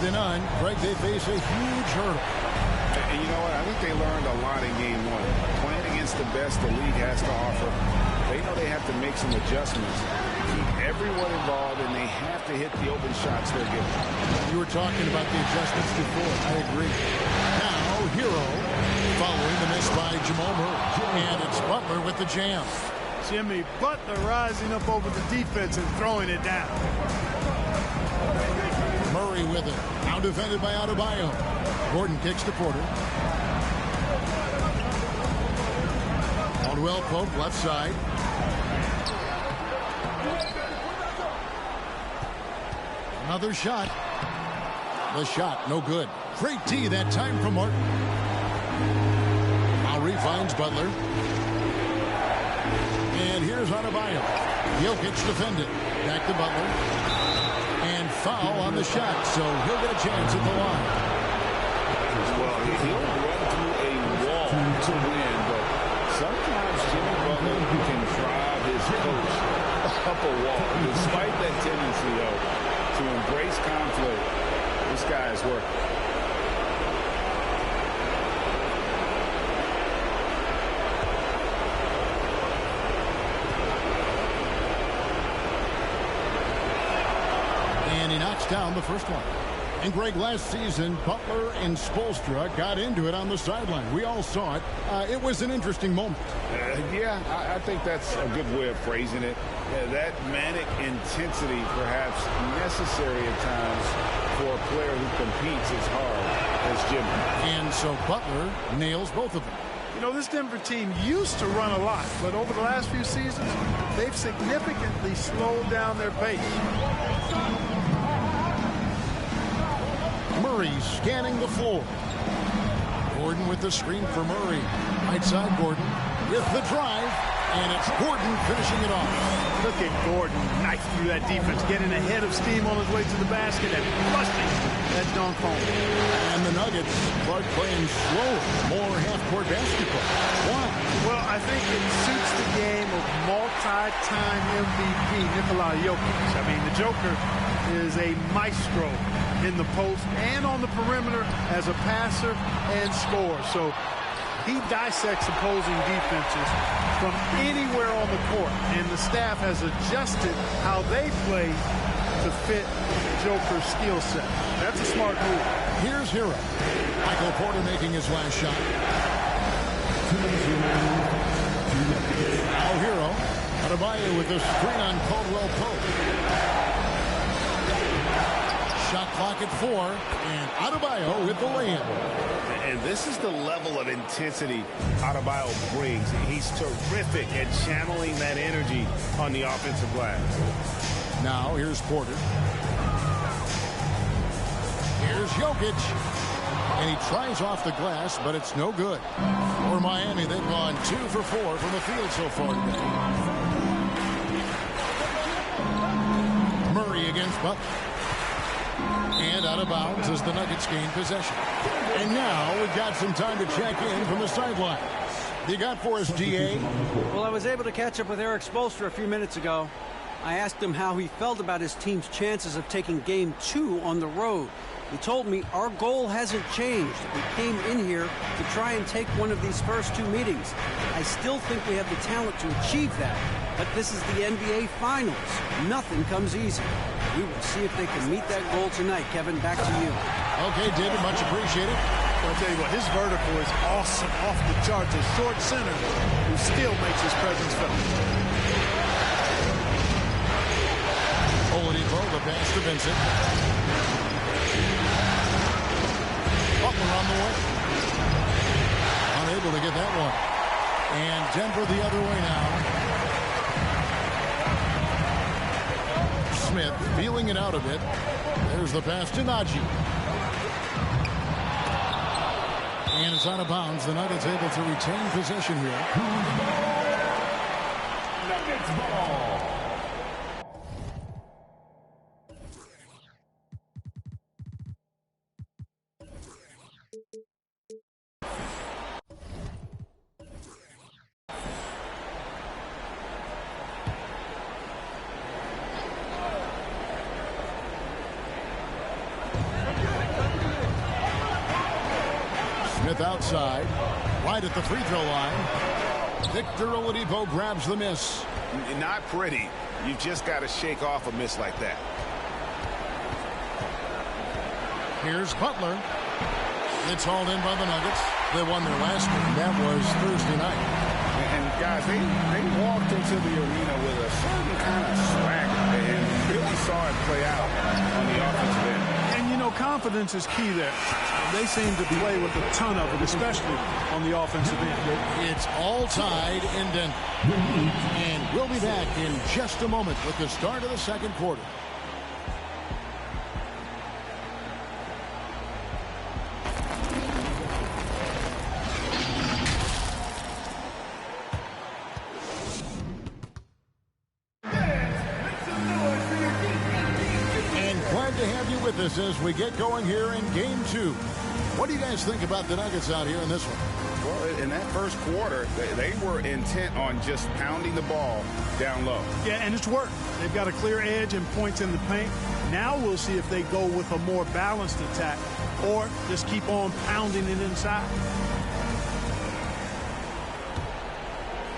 to none. Greg, they face a huge hurdle. And you know what? I think they learned a lot in game one. Playing against the best the league has to offer, they know they have to make some adjustments, keep everyone involved, and they have to hit the open shots they're getting. You were talking about the adjustments before. I agree. Now, Hero following the miss by Jamal Murray. And it's Butler with the jam. Jimmy Butler rising up over the defense and throwing it down. Murray with it. Now defended by Adebayo. Gordon kicks to Porter. Caldwell Pope left side. Another shot. The shot no good. Great D that time from Martin. Lowry finds Butler. And here's Adebayo. Jokic defended. Back to Butler. And foul on the shot, so he'll get a chance at the line. Well, he'll run through a wall to win, but sometimes Jimmy Butler can drive his coach up a wall. Despite that tendency, though, to embrace conflict, this guy is working. And he knocks down the first one. And Greg, last season, Butler and Spoelstra got into it on the sideline. We all saw it. It was an interesting moment. Yeah, I think that's a good way of phrasing it. That manic intensity, perhaps necessary at times for a player who competes as hard as Jimmy. And so Butler nails both of them. You know, this Denver team used to run a lot, but over the last few seasons, they've significantly slowed down their pace. Murray scanning the floor. Gordon with the screen for Murray. Right side Gordon with the drive. And it's Gordon finishing it off. Look at Gordon knife through that defense, getting ahead of steam on his way to the basket and flushing that dunk home. And the Nuggets are playing slower, more half-court basketball. Why? Well, I think it suits the game of multi-time MVP Nikola Jokic. I mean, the Joker is a maestro in the post and on the perimeter as a passer and scorer. So he dissects opposing defenses from anywhere on the court, and the staff has adjusted how they play to fit Joker's skill set. That's a smart move. Here's Hero. Michael Porter making his last shot. Now Hero. Adebayo with the screen on Caldwell Pope. Shot clock at 4, and Adebayo with the layup. And this is the level of intensity Adebayo brings. He's terrific at channeling that energy on the offensive glass. Now here's Porter. Here's Jokic. And he tries off the glass, but it's no good. For Miami, they've gone 2 for 4 from the field so far today. Murray against Butler. And out of bounds as the Nuggets gain possession. And now we've got some time to check in from the sideline. You got for us, DA? Well, I was able to catch up with Eric Spoelstra a few minutes ago. I asked him how he felt about his team's chances of taking Game 2 on the road. He told me our goal hasn't changed. We came in here to try and take one of these first 2 meetings. I still think we have the talent to achieve that. But this is the NBA Finals. Nothing comes easy. We will see if they can meet that goal tonight. Kevin, back to you. Okay, David, much appreciated. I'll tell you what, his vertical is awesome, off the charts. A short center who still makes his presence felt. Oladipo, the pass to Vincent. Butler on the way. Unable to get that one. And Denver the other way now. Smith feeling it out a bit. There's the pass to Najee. And it's out of bounds. The Nuggets able to retain possession here. Nuggets ball. Smith outside, right at the free throw line. Victor Oladipo grabs the miss. Not pretty. You've just got to shake off a miss like that. Here's Butler. It's hauled in by the Nuggets. They won their last game. That was Thursday night. And guys, they walked into the arena with a certain kind of swagger and really saw it play out on the offensive end. And, you know, confidence is key there. They seem to play with a ton of it, especially on the offensive end. It's all tied in Denver. And we'll be back in just a moment with the start of the second quarter. With us as we get going here in game 2. What do you guys think about the Nuggets out here in this one? Well, in that first quarter, they were intent on just pounding the ball down low. Yeah, and it's worked. They've got a clear edge and points in the paint. Now we'll see if they go with a more balanced attack or just keep on pounding it inside.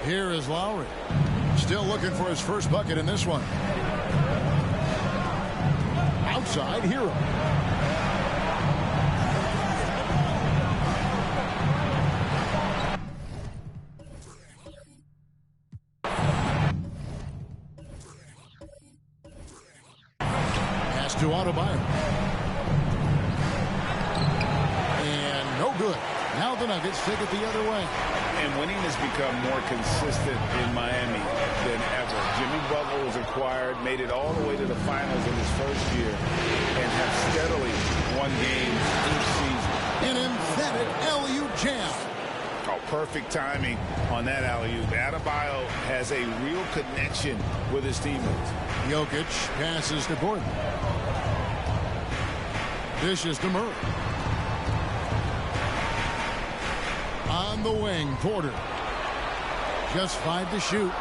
Here is Lowry. Still looking for his first bucket in this one. Outside, Hero. Pass to Adebayo. And no good. Now the Nuggets take it the other way. And winning has become more consistent in Miami than ever. Jimmy Butler was acquired, made it all the way to the finals in his first year, and have steadily won games each season. An emphatic alley-oop jam. Oh, perfect timing on that alley-oop. Adebayo has a real connection with his teammates. Jokic passes to Gordon. Dishes to Murray. On the wing, Porter. Just 5 to shoot.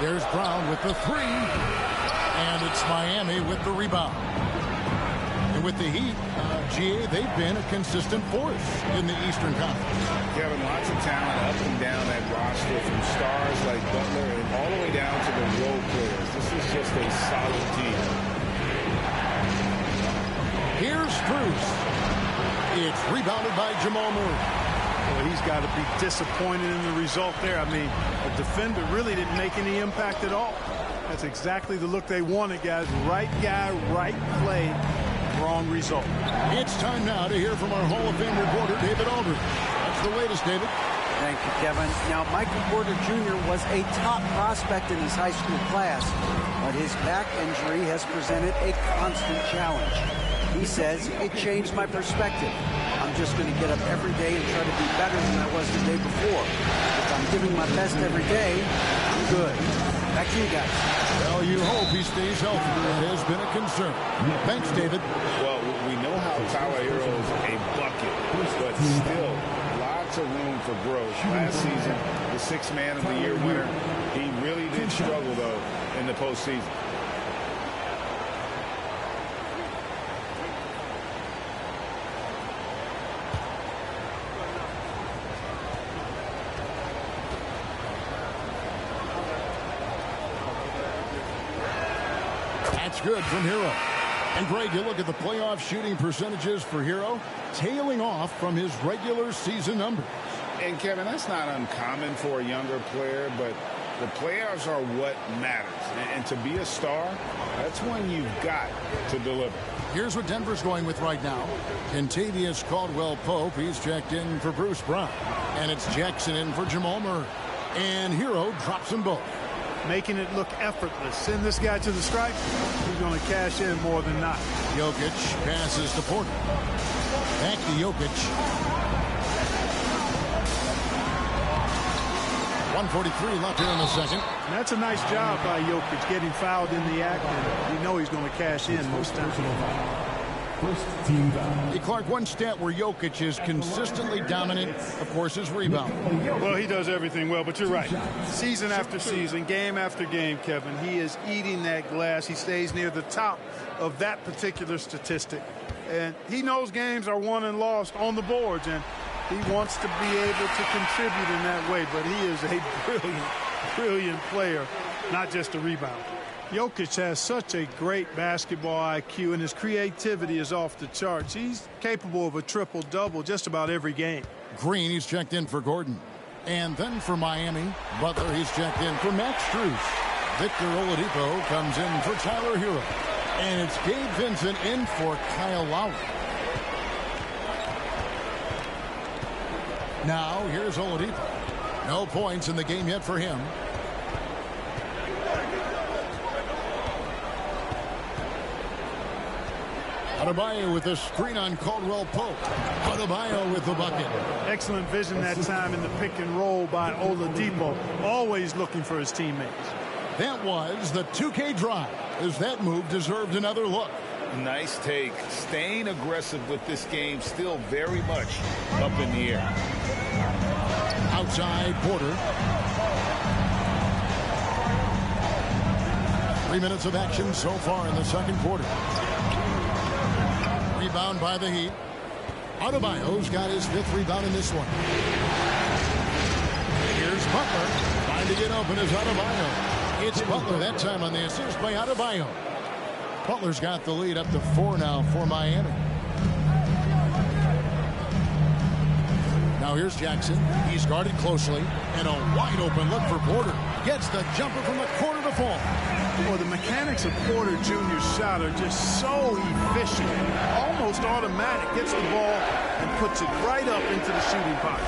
There's Brown with the 3. And it's Miami with the rebound. And with the Heat, GA, they've been a consistent force in the Eastern Conference. Kevin, lots of talent up and down that roster, from stars like Butler and all the way down to the role players. This is just a solid team. Here's Strus. It's rebounded by Jamal Murray. Well, he's got to be disappointed in the result there. I mean, a defender really didn't make any impact at all. That's exactly the look they wanted, guys. Right guy, right play, wrong result. It's time now to hear from our Hall of Fame reporter, David Aldridge. That's the latest, David. Thank you, Kevin. Now, Michael Porter Jr. was a top prospect in his high school class, but his back injury has presented a constant challenge. He says, it changed my perspective. I'm just going to get up every day and try to be better than I was the day before. If I'm giving my best every day, I'm good. Back to you guys. Well, you hope he stays healthy. That has been a concern. Thanks, David. Well, we know how Tyler Hero is a bucket, but still lots of room for growth. Last season, the 6th Man of the Year winner, he really did struggle, though, in the postseason. That's good from Hero. And Greg, you look at the playoff shooting percentages for Hero, tailing off from his regular season numbers. And Kevin, that's not uncommon for a younger player, but the playoffs are what matters. And to be a star, that's when you've got to deliver. Here's what Denver's going with right now. Kentavious Caldwell-Pope, he's checked in for Bruce Brown. And it's Jackson in for Jamal Murray. And Hero drops them both. Making it look effortless. Send this guy to the stripe. He's going to cash in more than not. Jokic passes to Porter. Back to Jokic. 1:43 left here in the second. And that's a nice job by Jokic getting fouled in the act. And you know he's going to cash in most times. First team foul. Hey, Clark, one stat where Jokic is consistently dominant, of course, is rebound. Well, he does everything well, but you're right. Season after season, game after game, Kevin, he is eating that glass. He stays near the top of that particular statistic. And he knows games are won and lost on the boards, and he wants to be able to contribute in that way. But he is a brilliant, brilliant player, not just a rebounder. Jokic has such a great basketball IQ, and his creativity is off the charts. He's capable of a triple-double just about every game. Green, he's checked in for Gordon. And then for Miami, Butler, he's checked in for Max Strus. Victor Oladipo comes in for Tyler Hero. And it's Gabe Vincent in for Kyle Lowry. Now, here's Oladipo. No points in the game yet for him. Adebayo with the screen on Caldwell Pope. Adebayo with the bucket. Excellent vision that time in the pick and roll by Oladipo. Always looking for his teammates. That was the 2K drive, as that move deserved another look. Nice take. Staying aggressive with this game, still very much up in the air. Outside Porter. 3 minutes of action so far in the second quarter. Rebound by the Heat. Adebayo's got his 5th rebound in this one. Here's Butler. Trying to get open is Adebayo. It's Butler that time on the assist by Adebayo. Butler's got the lead up to 4 now for Miami. Now here's Jackson. He's guarded closely. And a wide open look for Porter. Gets the jumper from the corner to fall. Well, the mechanics of Porter Jr.'s shot are just so efficient. Almost automatic. Gets the ball and puts it right up into the shooting pocket.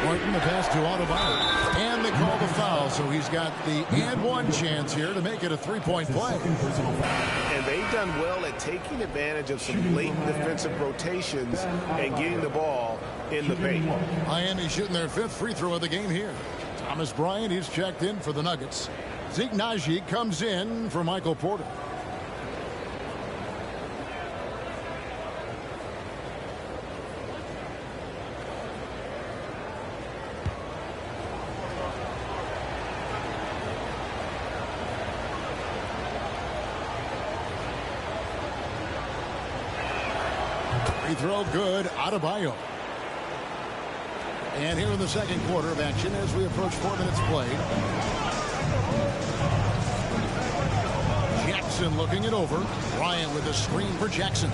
Martin, the pass to Adebayo. And they call the foul, so he's got the and one chance here to make it a 3-point play. And they've done well at taking advantage of some blatant defensive rotations and getting the ball in the paint. Miami shooting their 5th free throw of the game here. Thomas Bryant, he's checked in for the Nuggets. Zeke Naji comes in for Michael Porter. Free throw good. Adebayo. And here in the second quarter of action as we approach 4 minutes played. Jackson looking it over. Bryant with a screen for Jackson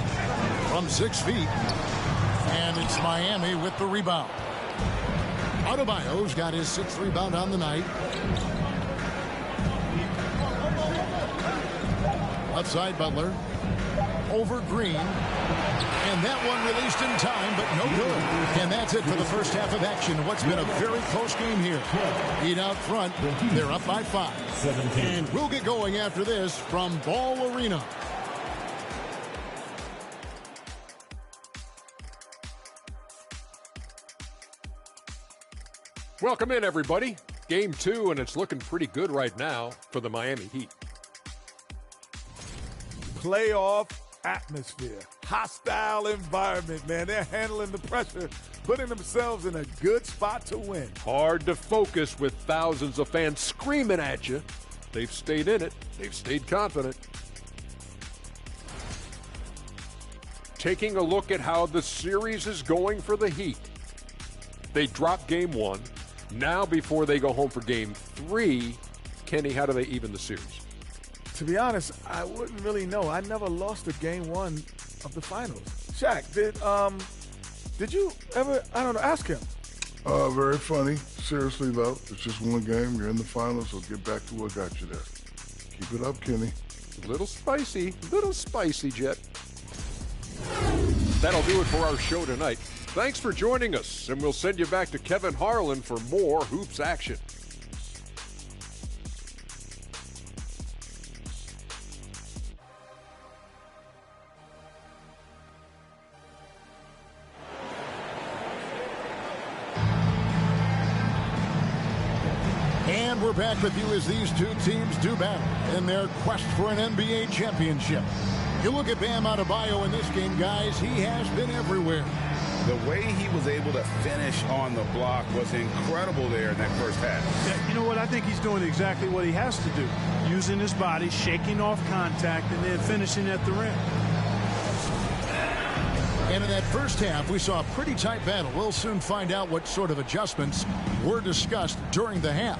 from 6 feet. And it's Miami with the rebound. Adebayo's got his 6th rebound on the night. Outside Butler. Over Green. And that one released in time, but no good. And that's it for the first half of action. What's been a very close game here. Heat out front. They're up by 5. And we'll get going after this from Ball Arena. Welcome in, everybody. Game 2, and it's looking pretty good right now for the Miami Heat. Playoff atmosphere, hostile environment, man. They're handling the pressure, putting themselves in a good spot to win. Hard to focus with thousands of fans screaming at you. They've stayed in it. They've stayed confident. Taking a look at how the series is going for the Heat. They dropped game 1. Now before they go home for game 3, Kenny, how do they even the series? To be honest, I wouldn't really know. I never lost a game 1 of the finals. Shaq, did you ever, I don't know, ask him. Very funny. Seriously, though, it's just one game. You're in the finals, so get back to what got you there. Keep it up, Kenny. Little spicy, Jet. That'll do it for our show tonight. Thanks for joining us, and we'll send you back to Kevin Harlan for more hoops action. And we're back with you as these two teams do battle in their quest for an NBA championship. You look at Bam Adebayo in this game, guys, he has been everywhere. The way he was able to finish on the block was incredible there in that first half. Yeah, you know what? I think he's doing exactly what he has to do. Using his body, shaking off contact, and then finishing at the rim. And in that first half, we saw a pretty tight battle. We'll soon find out what sort of adjustments were discussed during the half.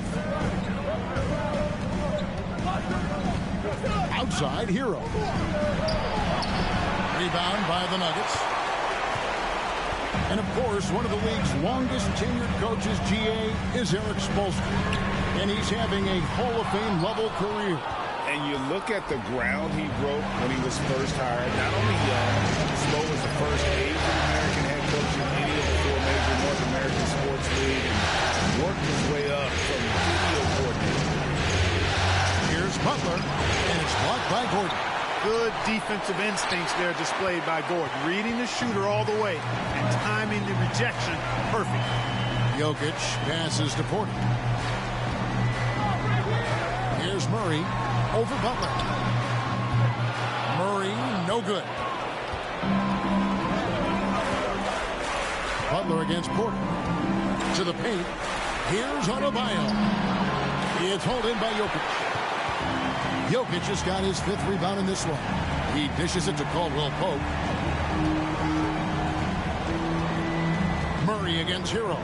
Outside, Hero. Rebound by the Nuggets. And, of course, one of the league's longest tenured coaches, GA, is Eric Spoelstra. And he's having a Hall of Fame level career. And you look at the ground he broke when he was first hired. Not only young, Spo was the first Asian-American head coach in any of the four major North American sports leagues and worked his way up from video coordinator. Here's Butler, and it's blocked by Gordon. Good defensive instincts there displayed by Gordon. Reading the shooter all the way and timing the rejection perfect. Jokic passes to Porter. Here's Murray over Butler. Murray, no good. Butler against Porter. To the paint. Here's Adebayo. It's hauled in by Jokic. Jokic has got his 5th rebound in this one. He dishes it to Caldwell Pope. Murray against Hero.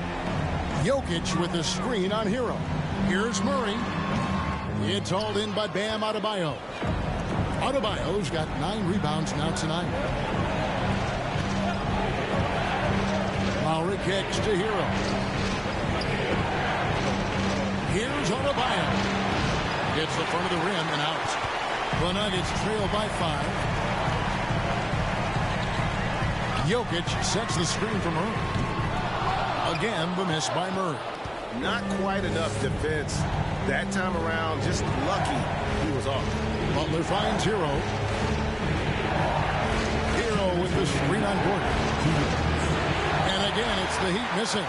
Jokic with the screen on Hero. Here's Murray. It's hauled in by Bam Adebayo. Adebayo's got 9 rebounds now tonight. Lowry kicks to Hero. Here's Adebayo. Gets the front of the rim and out. The Nuggets trail by 5. Jokic sets the screen for Murray. Again, the miss by Murray. Not quite enough defense that time around. Just lucky he was off. Butler finds Hero. Hero with the screen on Gordon. And again, it's the Heat missing.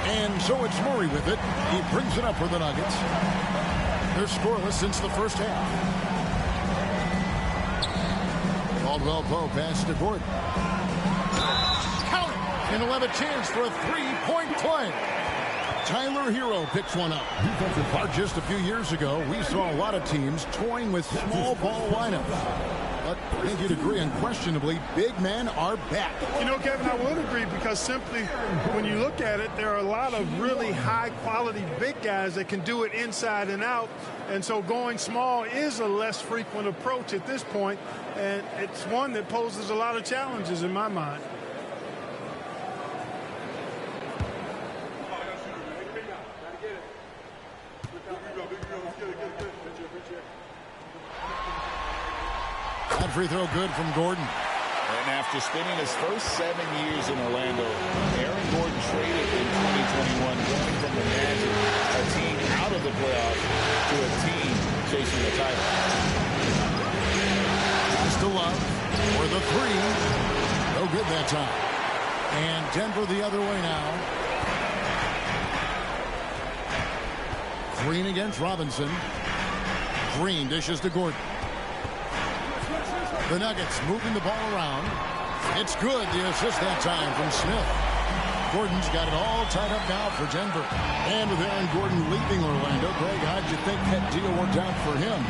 And so it's Murray with it. He brings it up for the Nuggets. They're scoreless since the first half. Caldwell Pope passes to Gordon. Count it! And he'll have a chance for a 3-point play. Tyler Hero picks one up. Just a few years ago, we saw a lot of teams toying with small ball lineups. But I think you'd agree, unquestionably, big men are back. You know, Kevin, I would agree because simply when you look at it, there are a lot of really high-quality big guys that can do it inside and out. And so going small is a less frequent approach at this point, and it's one that poses a lot of challenges in my mind. That free throw good from Gordon. And after spending his first 7 years in Orlando, Aaron Gordon traded in 2021, going from the Magic, a team out of the playoffs, to a team chasing the title. Pass to Love for the 3. No good that time. And Denver the other way now. Green against Robinson. Green dishes to Gordon. The Nuggets moving the ball around. It's good, the assist that time from Smith. Gordon's got it all tied up now for Denver. And with Aaron Gordon leaving Orlando, Greg, how'd you think that deal worked out for him?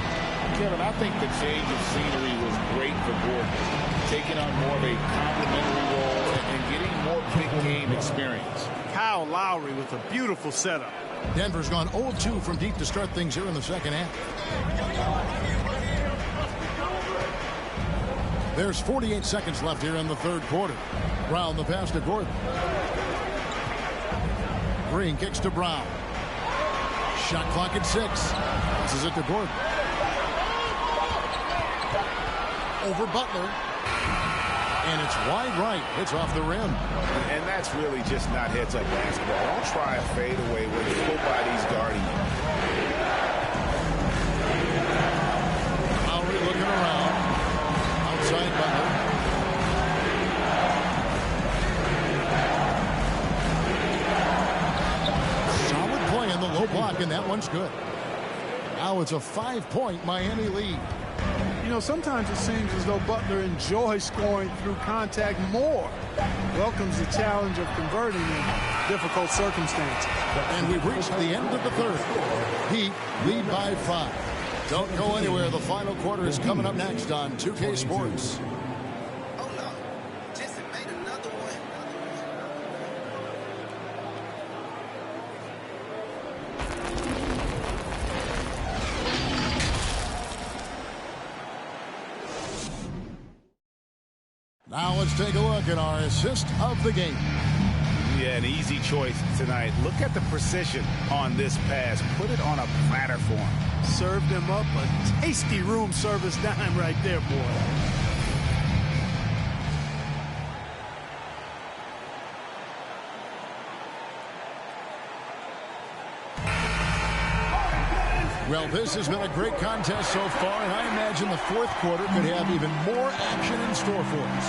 Kevin, I think the change of scenery was great for Gordon. Taking on more of a complimentary role and getting more big game experience. Kyle Lowry with a beautiful setup. Denver's gone 0-2 from deep to start things here in the second half. There's 48 seconds left here in the third quarter. Brown the pass to Gordon. Green kicks to Brown. Shot clock at 6. Passes it to Gordon. Over Butler. And it's wide right. It's off the rim. And that's really just not heads-up basketball. Don't try a fadeaway when nobody's guarding you. Lowry looking around. Outside Butler. Solid play in the low block, and that one's good. Now it's a 5-point Miami lead. You You know, sometimes it seems as though Butler enjoys scoring through contact more. Welcomes the challenge of converting in difficult circumstances. And we've reached the end of the third. Heat lead by 5. Don't go anywhere. The final quarter is coming up next on 2K Sports. Now let's take a look at our assist of the game. Yeah, an easy choice tonight. Look at the precision on this pass. Put it on a platter for him. Served him up a tasty room service dime right there, boy. Well, this has been a great contest so far, and I imagine the fourth quarter could have even more action in store for us.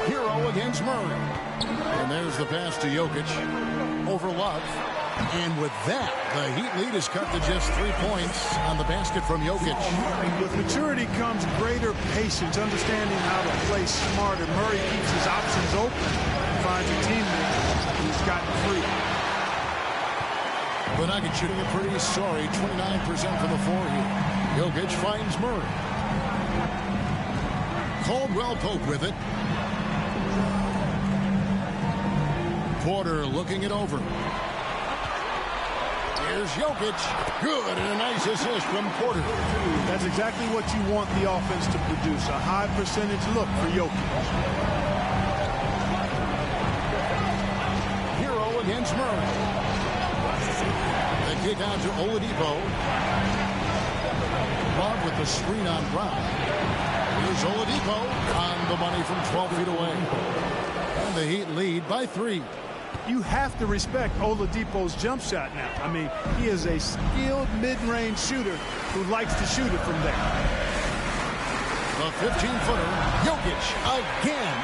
Hero against Murray. And there's the pass to Jokic over Love. And with that, the Heat lead is cut to just 3 points on the basket from Jokic. With maturity comes greater patience, understanding how to play smarter. Murray keeps his options open, finds a teammate who's gotten free. The Nuggets shooting a pretty sorry 29% from the floor here. Jokic finds Murray. Caldwell Pope with it. Porter looking it over. Here's Jokic. Good, and a nice assist from Porter. That's exactly what you want the offense to produce. A high percentage look for Jokic. Hero against Murray. They kick out to Oladipo. Love with the screen on Brown. Here's Oladipo on the money from 12 feet away. And the Heat lead by 3. You have to respect Oladipo's jump shot now. I mean, he is a skilled mid-range shooter who likes to shoot it from there. The 15-footer, Jokic again.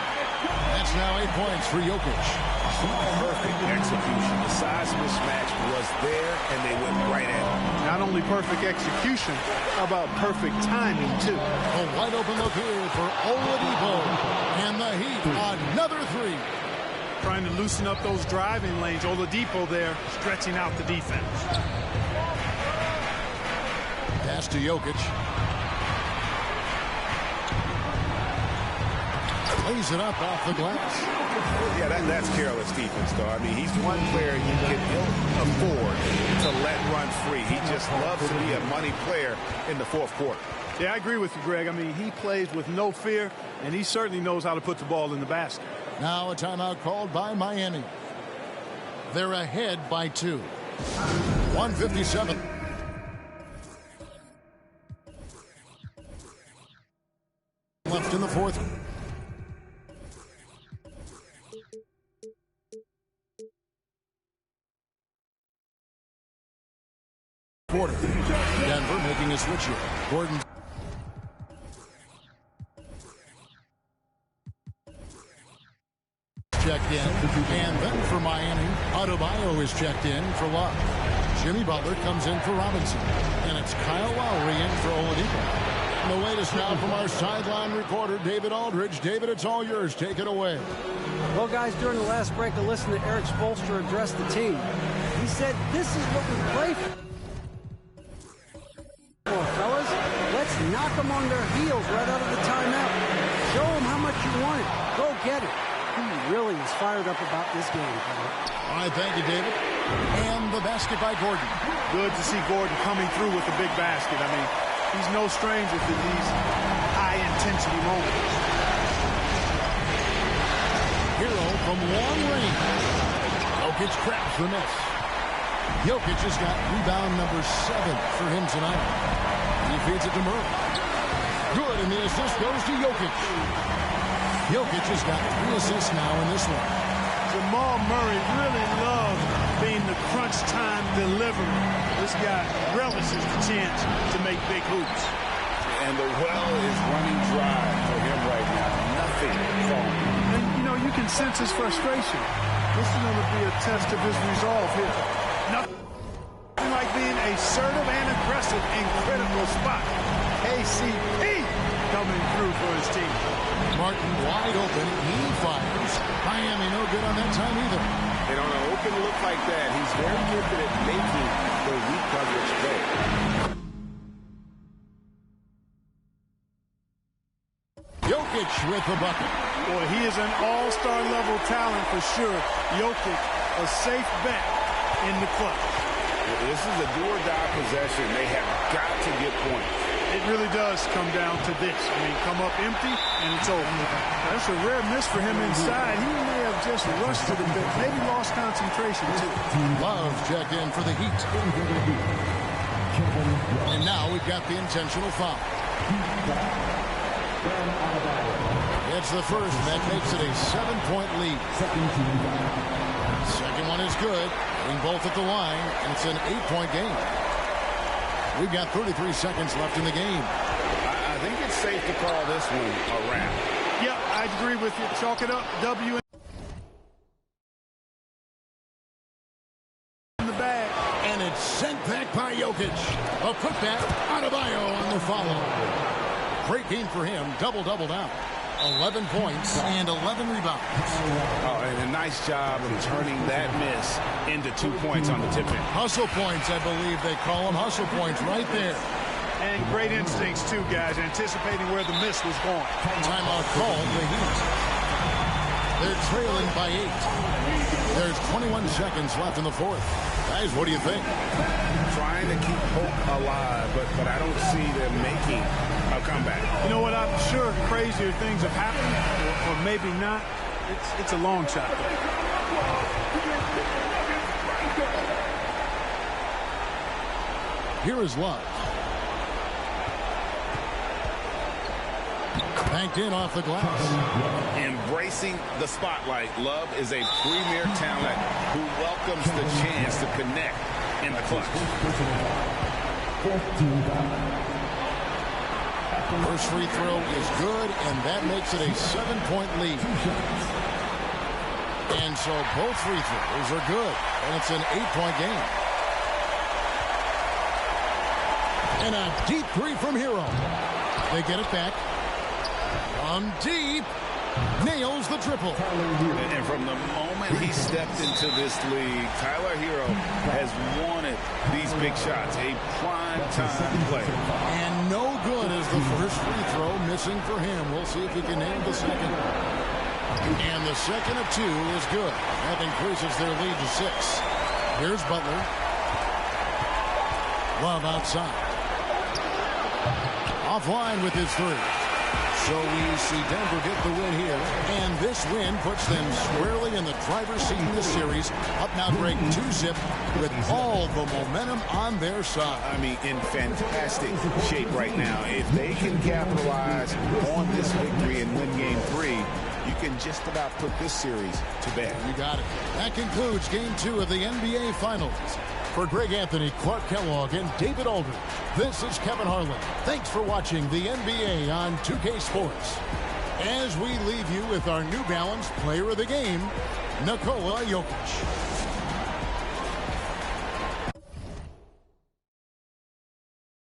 That's now 8 points for Jokic. Perfect execution. The size mismatch was there, and they went right at it. Not only perfect execution, how about perfect timing, too? A wide open look here for Oladipo. And the Heat, another 3. Trying to loosen up those driving lanes. Oladipo there, stretching out the defense. Pass to Jokic. Lays it up off the glass. Yeah, that's careless defense, though. I mean, he's one player you can afford to let run free. He just loves to be a money player in the fourth quarter. Yeah, I agree with you, Greg. I mean, he plays with no fear, and he certainly knows how to put the ball in the basket. Now a timeout called by Miami. They're ahead by 2. 1:57. Left in the fourth. Quarter. Denver making a switch here. Gordon. Checked in. And then for Miami, Adebayo is checked in for Love. Jimmy Butler comes in for Robinson. And it's Kyle Lowry in for Oladipo. And the latest now from our sideline reporter, David Aldridge. David, it's all yours. Take it away. Well, guys, during the last break, I listened to Eric Spoelstra address the team. He said, this is what we play for. Fellas, let's knock them on their heels right out of the timeout. Show them how much you want it. Go get it. He really is fired up about this game, fella. All right, thank you, David. And the basket by Gordon. Good to see Gordon coming through with a big basket. I mean, he's no stranger to these high-intensity moments. Hero from long range. Jokic cracks the miss. Jokic has got rebound number 7 for him tonight. He feeds it to Murray. Good, and the assist goes to Jokic. Jokic has got 3 assists now in this one. Jamal Murray really loves being the crunch time deliverer. This guy relishes the chance to make big hoops. And the well is running dry for him right now. Nothing falling. And, you know, you can sense his frustration. This is going to be a test of his resolve here. Nothing like being assertive and aggressive in critical spots. KCP coming through for his team. Martin wide open. He fires. Miami no good on that time either. And on an open look like that, he's very gifted at making the weak coverage play. Jokic with the bucket. Boy, he is an all-star level talent for sure. Jokic, a safe bet in the clutch. Well, this is a do-or-die possession. They have got to get points. It really does come down to this. I mean, come up empty, and it's over. That's a rare miss for him inside. He may have just rushed it a bit, maybe lost concentration, too. Love checked in for the Heat. And now we've got the intentional foul. It's the first, and that makes it a 7-point lead. Second one is good. Getting both at the line, and it's an 8-point game. We've got 33 seconds left in the game. I think it's safe to call this one a wrap. Yep, I agree with you. Chalk it up. W in the bag. And it's sent back by Jokic. A putback, Adebayo on the follow. Great game for him. Double-double now. 11 points and 11 rebounds. Oh, and a nice job of turning that miss into 2 points on the tip-in. Hustle points, I believe they call them. Hustle points right there. And great instincts, too, guys, anticipating where the miss was going. Timeout called the Heat. They're trailing by 8. There's 21 seconds left in the fourth. Guys, what do you think? Trying to keep hope alive, but I don't see them making a comeback. You know what? I'm sure crazier things have happened, or maybe not. It's a long shot. Here is Love. Banked in off the glass. Embracing the spotlight, Love is a premier talent who welcomes the chance to connect in the clutch. First free throw is good, and that makes it a 7-point lead. And so both free throws are good, and it's an 8-point game. And a deep three from Hero. They get it back. From deep. Nails the triple. And from the moment he stepped into this league, Tyler Hero has wanted these big shots. A prime-time player. And no good as the first free throw missing for him. We'll see if he can nail the second. And the second of 2 is good. That increases their lead to 6. Here's Butler. Love outside. Offline with his 3. So we see Denver get the win here, and this win puts them squarely in the driver's seat in this series. Up now, Greg, 2-zip with all the momentum on their side. I mean, in fantastic shape right now. If they can capitalize on this victory and win Game 3, you can just about put this series to bed. You got it. That concludes Game 2 of the NBA Finals. For Greg Anthony, Clark Kellogg, and David Aldridge, this is Kevin Harlan. Thanks for watching the NBA on 2K Sports. As we leave you with our New Balance Player of the Game, Nikola Jokic.